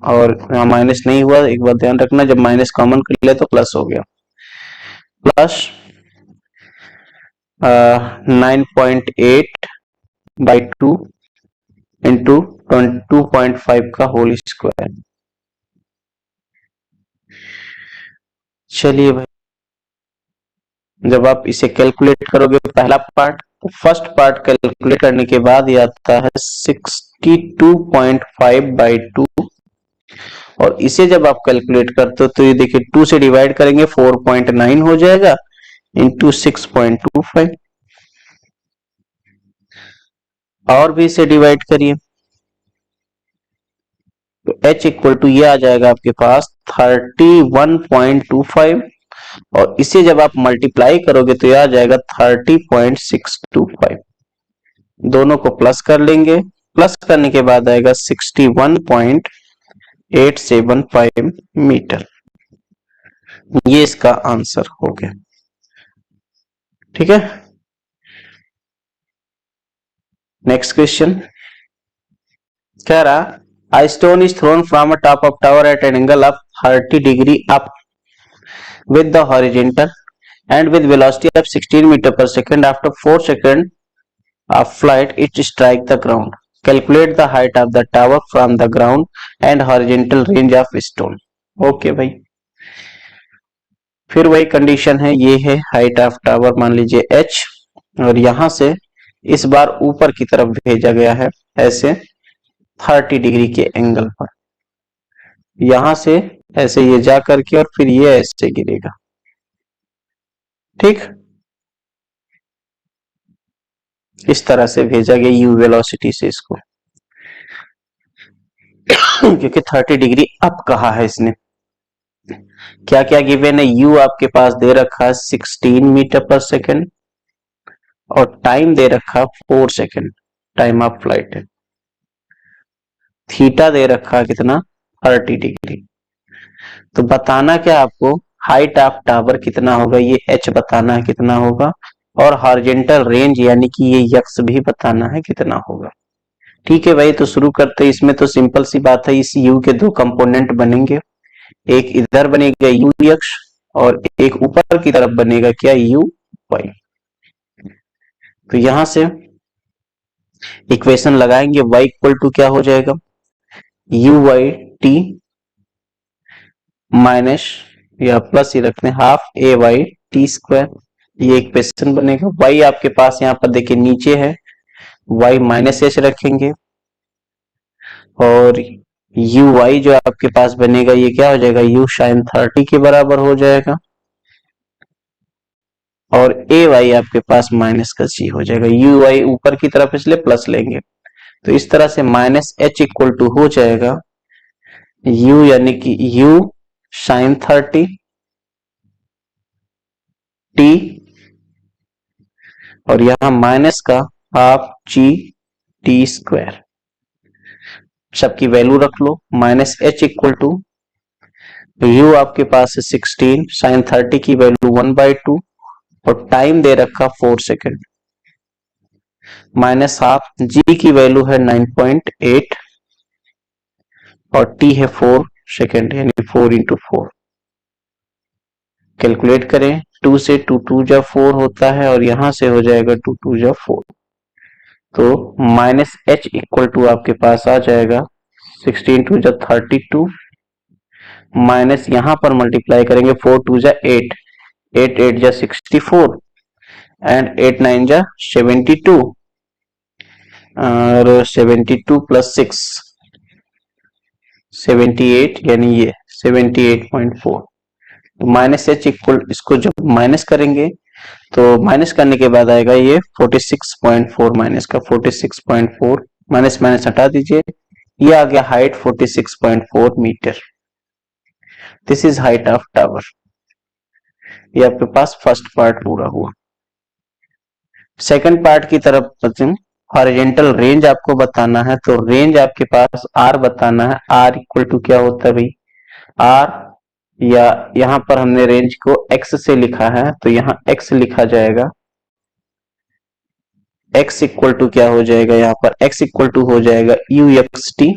और यहाँ माइनस नहीं हुआ, एक बार ध्यान रखना, जब माइनस कॉमन कर ले तो प्लस हो गया, प्लस 9.8/2 इंटू 2.5 का होल स्क्वायर। चलिए भाई, जब आप इसे कैलकुलेट करोगे पहला पार्ट, तो फर्स्ट पार्ट कैलकुलेट करने के बाद ये आता है 62.5/2, और इसे जब आप कैलकुलेट करते हो तो ये देखिए 2 से डिवाइड करेंगे 4.9 हो जाएगा इंटू 6.25, और भी इसे डिवाइड करिए तो h इक्वल टू ये आ जाएगा आपके पास 31.25, और इसे जब आप मल्टीप्लाई करोगे तो यह आ जाएगा 30.625। दोनों को प्लस कर लेंगे, प्लस करने के बाद आएगा 61.875 मीटर। ये इसका आंसर हो गया। ठीक है, नेक्स्ट क्वेश्चन कह रहा, a stone is thrown from a top of tower at an angle of 30 degree up with the horizontal and with velocity of 16 meter per second. After 4 seconds of flight it strike the ground. Calculate the height of the tower from the ground and horizontal range of stone. Okay भाई, फिर वही कंडीशन है, ये है हाइट ऑफ टावर मान लीजिए h, और यहां से इस बार ऊपर की तरफ भेजा गया है ऐसे 30 डिग्री के एंगल पर, यहां से ऐसे ये जा करके और फिर ये ऐसे गिरेगा। ठीक, इस तरह से भेजा गया u वेलोसिटी से इसको क्योंकि 30 डिग्री अप कहा है इसने। क्या क्या गिवन है, u आपके पास दे रखा है 16 मीटर पर सेकेंड और टाइम दे रखा 4 सेकेंड, टाइम ऑफ फ्लाइट है। थीटा दे रखा है कितना, 30 डिग्री। तो बताना क्या आपको, हाइट ऑफ टावर कितना होगा, ये h बताना है कितना होगा, और हॉरिजॉन्टल रेंज यानी कि ये यक्स भी बताना है कितना होगा। ठीक है भाई, तो शुरू करते हैं। इसमें तो सिंपल सी बात है, इस u के दो कंपोनेंट बनेंगे, एक इधर बनेगा u यक्स और एक ऊपर की तरफ बनेगा क्या, u y। तो यहां से इक्वेशन लगाएंगे, y इक्वल टू क्या हो जाएगा, u y t माइनस या प्लस ही रखते हैं हाफ ए वाई टी स्क्वायर, ये इक्वेशन बनेगा। y आपके पास यहाँ पर देखिए नीचे है, y माइनस एच रखेंगे और यू वाई जो आपके पास बनेगा ये क्या हो जाएगा, u साइन 30 के बराबर हो जाएगा, और ए वाई आपके पास माइनस का c हो जाएगा। यू वाई ऊपर की तरफ इसलिए प्लस लेंगे, तो इस तरह से माइनस एच इक्वल टू हो जाएगा u यानी कि u साइन 30 t और यहां माइनस का हाफ जी टी स्क्वायर, सबकी वैल्यू रख लो। Minus h equal to u आपके पास है 16, साइन 30 की वैल्यू 1/2 और टाइम दे रखा 4 सेकेंड, माइनस हाफ जी की वैल्यू है 9.8 और टी है 4 सेकेंड यानी 4 इंटू 4। कैलकुलेट करें, 2 से 2 2 जा 4 होता है और यहां से हो जाएगा 2 2 जा 4, तो माइनस एच इक्वल टू आपके पास आ जाएगा 16 2 जा 32 माइनस यहां पर मल्टीप्लाई करेंगे 4 2 जा 8, 8 8 जा 64 एंड 8 9 जा 72 और 72 प्लस 6 78 यानी ये 78.4। माइनस एच इक्वल, इसको जब माइनस करेंगे तो माइनस करने के बाद आएगा ये 46.4 माइनस का 46.4, माइनस माइनस हटा दीजिए, ये आ गया height 46.4 metre. This is height of tower. ये आपके पास फर्स्ट पार्ट पूरा हुआ। सेकंड पार्ट की तरफ बच्चों, हॉरिजॉन्टल रेंज आपको बताना है, तो रेंज आपके पास आर बताना है। आर इक्वल टू क्या होता है भाई, आर या यहां पर हमने रेंज को x से लिखा है तो यहां x लिखा जाएगा, x इक्वल टू क्या हो जाएगा, यहां पर x इक्वल टू हो जाएगा u एक्स टी,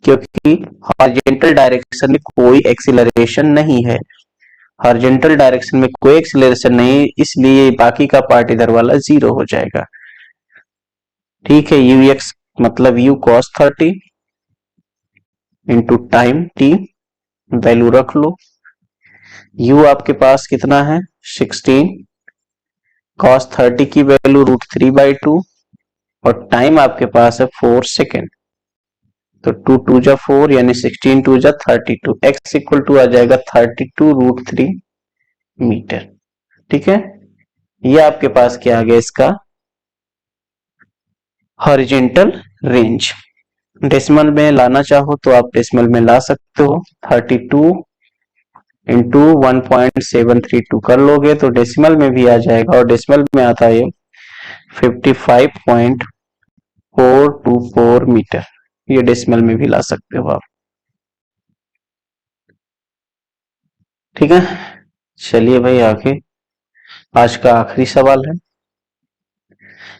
क्योंकि हॉरिजॉन्टल डायरेक्शन में कोई एक्सीलरेशन नहीं है, हॉरिजॉन्टल डायरेक्शन में कोई एक्सीलरेशन नहीं, इसलिए बाकी का पार्ट इधर वाला 0 हो जाएगा। ठीक है, u एक्स मतलब u cos 30 into time t, value रख लो। u आपके पास कितना है 16, cos 30 की वैल्यू √3/2 और टाइम आपके पास है 4 सेकेंड, तो 2 2 जा 4 यानी 16 2 जा 32, x इक्वल टू आ जाएगा 32√3 मीटर। ठीक है, ये आपके पास क्या आ गया इसका हॉरिजॉन्टल रेंज। डेसिमल में लाना चाहो तो आप डेसिमल में ला सकते हो, 32 इंटू 1.732 कर लोगे तो डेसिमल में भी आ जाएगा, और डेसिमल में आता है 55.424 मीटर, ये डेसिमल में भी ला सकते हो आप। ठीक है, चलिए भाई आगे आज का आखिरी सवाल है।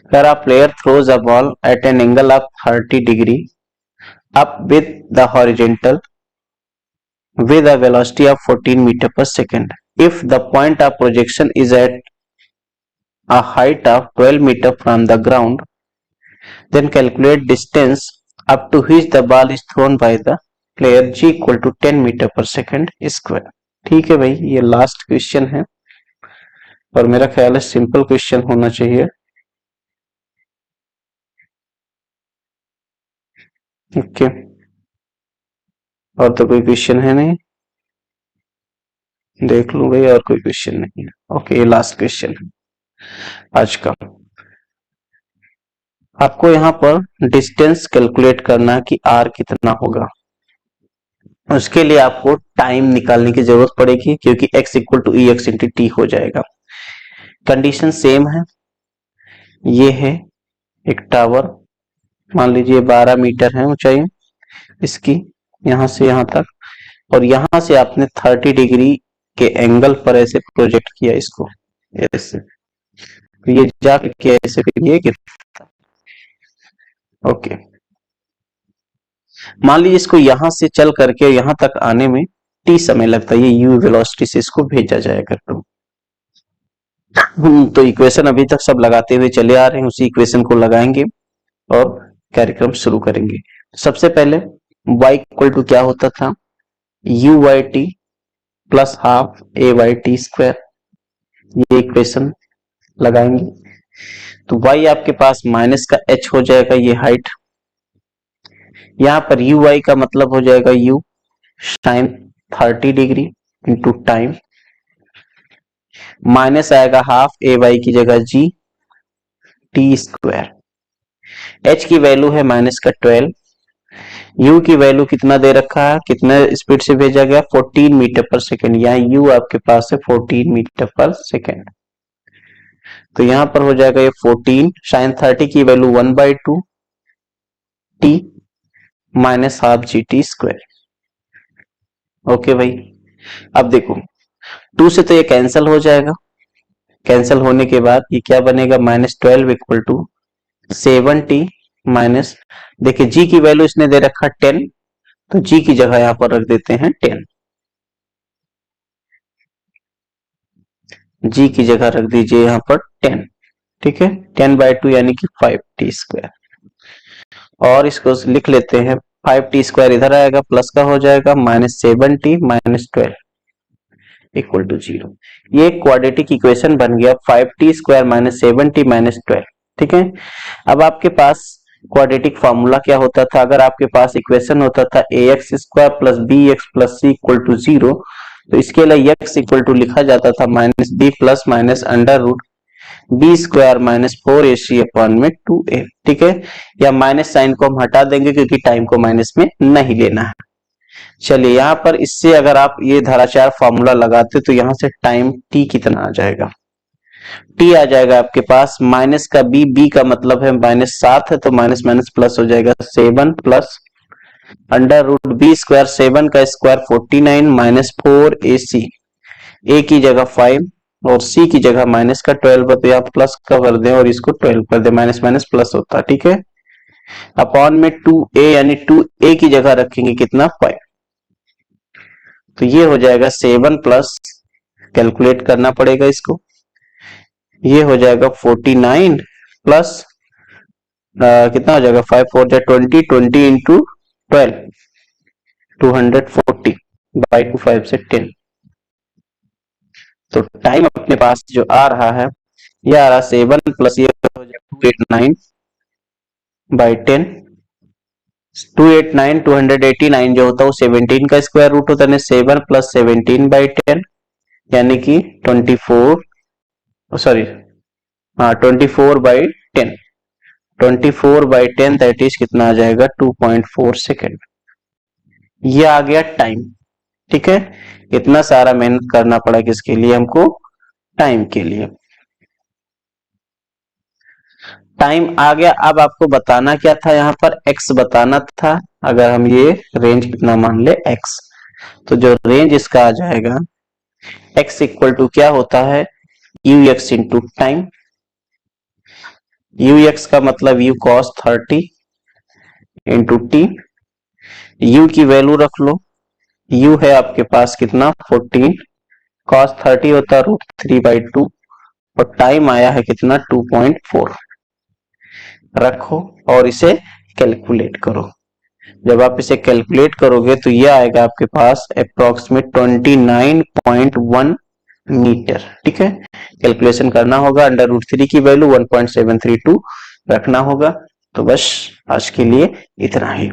अगर आप player throws a ball at an angle of 30 degree up with the horizontal with a velocity of 14 meter per second. If the point of projection is at a height of 12 meter from the ground, then calculate distance up to which the ball is thrown by the player g equal to 10 metre per second square. ठीक है भाई, ये लास्ट क्वेश्चन है और मेरा ख्याल है सिंपल क्वेश्चन होना चाहिए। ओके, और तो कोई क्वेश्चन है नहीं, देख लो भाई, और कोई क्वेश्चन नहीं है। ओके, ये लास्ट क्वेश्चन है आज का। आपको यहाँ पर डिस्टेंस कैलकुलेट करना है कि r कितना होगा। उसके लिए आपको टाइम निकालने की जरूरत पड़ेगी क्योंकि x इक्वल टू ई एक्स इंटू टी हो जाएगा। कंडीशन सेम है, ये है एक टावर, मान लीजिए 12 मीटर है ऊंचाई इसकी, यहां से यहां तक, और यहां से आपने 30 डिग्री के एंगल पर ऐसे प्रोजेक्ट किया इसको, ऐसे ये जाके ऐसे ये गिरता। ओके, मान लीजिए इसको यहां से चल करके यहां तक आने में t समय लगता है, ये u वेलोसिटी से इसको भेजा जाएगा। तो इक्वेशन अभी तक सब लगाते हुए चले आ रहे हैं, उसी इक्वेशन को लगाएंगे और कार्यक्रम शुरू करेंगे। सबसे पहले y इक्वल टू क्या होता था, u by T plus half a by T square, ये इक्वेशन लगाएंगे। तो y आपके पास माइनस का h हो जाएगा, ये हाइट, यहां पर u y का मतलब हो जाएगा u sine 30 degree into time, minus आएगा हाफ ए वाई की जगह जी टी स्क्वायर, h की वैल्यू है माइनस का 12, u की वैल्यू कितना दे रखा है, कितना स्पीड से भेजा गया 14 मीटर पर सेकेंड, यहाँ u आपके पास है 14 मीटर पर सेकेंड। तो यहां पर हो जाएगा ये 14 साइन 30 की value 1/2 T minus half g T square. Okay भाई, अब देखो 2 से तो ये कैंसिल हो जाएगा, कैंसिल होने के बाद ये क्या बनेगा, -12 इक्वल टू 7t माइनस, देखिए g की वैल्यू इसने दे रखा 10, तो g की जगह यहां पर रख देते हैं 10, g की जगह रख दीजिए यहां पर 10। ठीक है, 10/2 यानी कि 5t स्क्वायर, और इसको लिख लेते हैं 5t स्क्वायर इधर आएगा, प्लस का हो जाएगा -7t माइनस 12 इक्वल टू 0। ये एक क्वाड्रेटिक इक्वेशन बन गया 5t square minus 7t minus 12। ठीक है, अब आपके पास क्वाड्रेटिक फार्मूला क्या होता था, अगर आपके पास इक्वेशन होता था ax square plus B X plus C equal to 0, तो इसके लिए x इक्वल टू लिखा जाता था minus B plus minus under root B square minus 4ac upon में 2a। ठीक है, या माइनस साइन को हम हटा देंगे क्योंकि टाइम को माइनस में नहीं लेना है। चलिए यहाँ पर इससे अगर आप ये धाराचार फॉर्मूला लगाते तो यहां से टाइम t कितना आ जाएगा, t आ जाएगा आपके पास माइनस का b का मतलब है -7 है, तो माइनस माइनस प्लस हो जाएगा 7 plus under root B square, 7 का स्क्वायर 49 माइनस 4ac, a की जगह 5 और c की जगह माइनस का 12, तो यहाँ प्लस का कर दें और इसको 12 कर दें, माइनस माइनस प्लस होता है। ठीक है, अपॉन में 2a यानी 2a की जगह रखेंगे कितना 5, तो ये हो जाएगा 7 प्लस, कैलकुलेट करना पड़ेगा इसको, ये हो जाएगा 49 प्लस कितना हो जाएगा 5 4 20, 20 इंटू 12 240 बाई 2 5 से 10। तो टाइम अपने पास जो आ रहा है, ये आ रहा 7 प्लस ये हो जाएगा 289 बाई 10, 289 289 जो होता है वो 17 का स्क्वायर रूट होता है, 7 प्लस 17 बाई 10 यानी कि 24, सॉरी हाँ 24/10, 24/10 दैट इज कितना आ जाएगा 2.4 सेकेंड, ये आ गया टाइम। ठीक है, इतना सारा मेहनत करना पड़ा किसके लिए, हमको टाइम के लिए। टाइम आ गया, अब आपको बताना क्या था, यहाँ पर x बताना था। अगर हम ये रेंज कितना मान ले x, तो जो रेंज इसका आ जाएगा x इक्वल टू क्या होता है ux इंटू टाइम, ux का मतलब u cos 30 into T, u की वैल्यू रख लो, u है आपके पास कितना 14, cos 30 होता है √3/2 और टाइम आया है कितना 2.4। रखो और इसे कैलकुलेट करो। जब आप इसे कैलकुलेट करोगे तो ये आएगा आपके पास अप्रोक्सीमेट 29.1 मीटर। ठीक है, कैलकुलेशन करना होगा, अंडर रूट 3 की वैल्यू 1.732 रखना होगा। तो बस आज के लिए इतना ही।